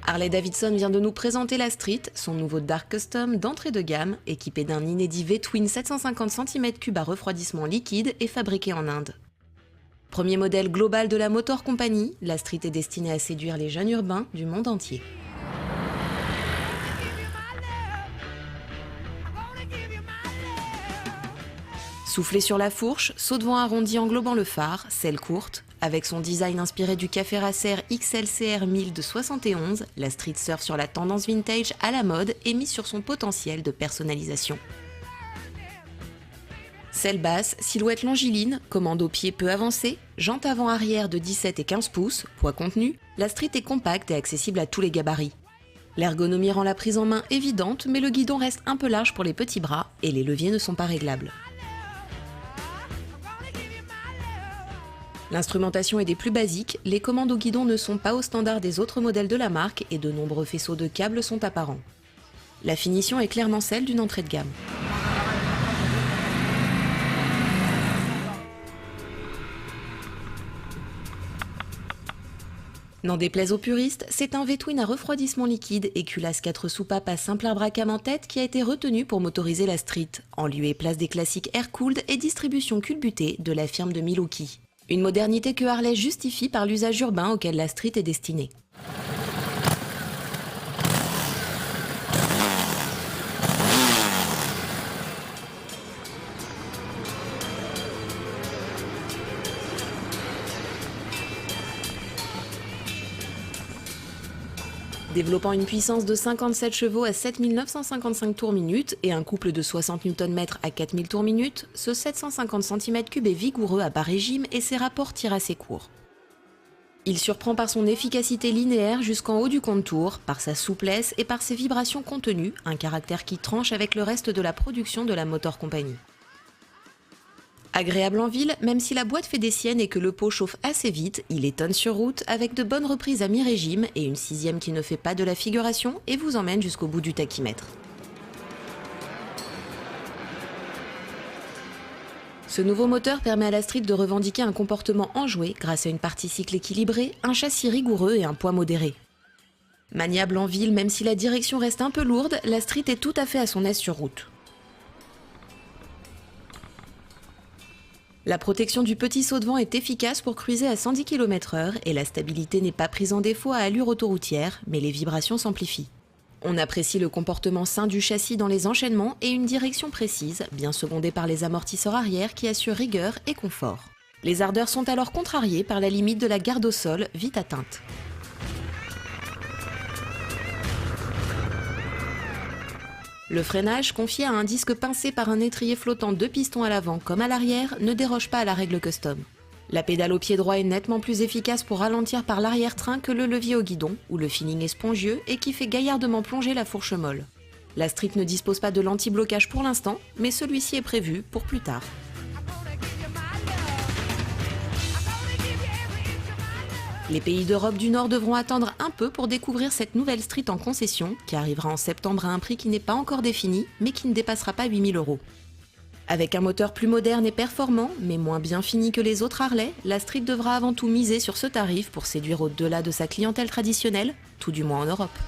Harley-Davidson vient de nous présenter la Street, son nouveau Dark Custom d'entrée de gamme, équipé d'un inédit V-Twin 750 cm3 à refroidissement liquide et fabriqué en Inde. Premier modèle global de la Motor Company, la Street est destinée à séduire les jeunes urbains du monde entier. Soufflé sur la fourche, saut de vent arrondi englobant le phare, selle courte. Avec son design inspiré du Café Racer XLCR 1000 de 71, la Street surfe sur la tendance vintage à la mode et mise sur son potentiel de personnalisation. Selle basse, silhouette longiligne, commande au pied peu avancée, jante avant-arrière de 17 et 15 pouces, poids contenu, la Street est compacte et accessible à tous les gabarits. L'ergonomie rend la prise en main évidente, mais le guidon reste un peu large pour les petits bras et les leviers ne sont pas réglables. L'instrumentation est des plus basiques, les commandes au guidon ne sont pas au standard des autres modèles de la marque et de nombreux faisceaux de câbles sont apparents. La finition est clairement celle d'une entrée de gamme. N'en déplaise aux puristes, c'est un V-Twin à refroidissement liquide et culasse 4 soupapes à simple arbre-à-cam en tête qui a été retenu pour motoriser la Street, en lieu et place des classiques air-cooled et distribution culbutée de la firme de Milwaukee. Une modernité que Harley justifie par l'usage urbain auquel la Street est destinée. Développant une puissance de 57 chevaux à 7955 tours minute et un couple de 60 Nm à 4000 tours minute, ce 750 cm3 est vigoureux à bas régime et ses rapports tirent assez court. Il surprend par son efficacité linéaire jusqu'en haut du contour, par sa souplesse et par ses vibrations contenues, un caractère qui tranche avec le reste de la production de la Motor Company. Agréable en ville, même si la boîte fait des siennes et que le pot chauffe assez vite, il étonne sur route avec de bonnes reprises à mi-régime et une 6e qui ne fait pas de la figuration et vous emmène jusqu'au bout du tachymètre. Ce nouveau moteur permet à la Street de revendiquer un comportement enjoué grâce à une partie cycle équilibrée, un châssis rigoureux et un poids modéré. Maniable en ville, même si la direction reste un peu lourde, la Street est tout à fait à son aise sur route. La protection du petit saut de vent est efficace pour cruiser à 110 km/h et la stabilité n'est pas prise en défaut à allure autoroutière, mais les vibrations s'amplifient. On apprécie le comportement sain du châssis dans les enchaînements et une direction précise, bien secondée par les amortisseurs arrière qui assurent rigueur et confort. Les ardeurs sont alors contrariées par la limite de la garde au sol, vite atteinte. Le freinage, confié à un disque pincé par un étrier flottant 2 pistons à l'avant comme à l'arrière, ne déroge pas à la règle custom. La pédale au pied droit est nettement plus efficace pour ralentir par l'arrière-train que le levier au guidon, où le feeling est spongieux et qui fait gaillardement plonger la fourche molle. La Street ne dispose pas de l'anti-blocage pour l'instant, mais celui-ci est prévu pour plus tard. Les pays d'Europe du Nord devront attendre un peu pour découvrir cette nouvelle Street en concession, qui arrivera en septembre à un prix qui n'est pas encore défini, mais qui ne dépassera pas 8 000 €. Avec un moteur plus moderne et performant, mais moins bien fini que les autres Harley, la Street devra avant tout miser sur ce tarif pour séduire au-delà de sa clientèle traditionnelle, tout du moins en Europe.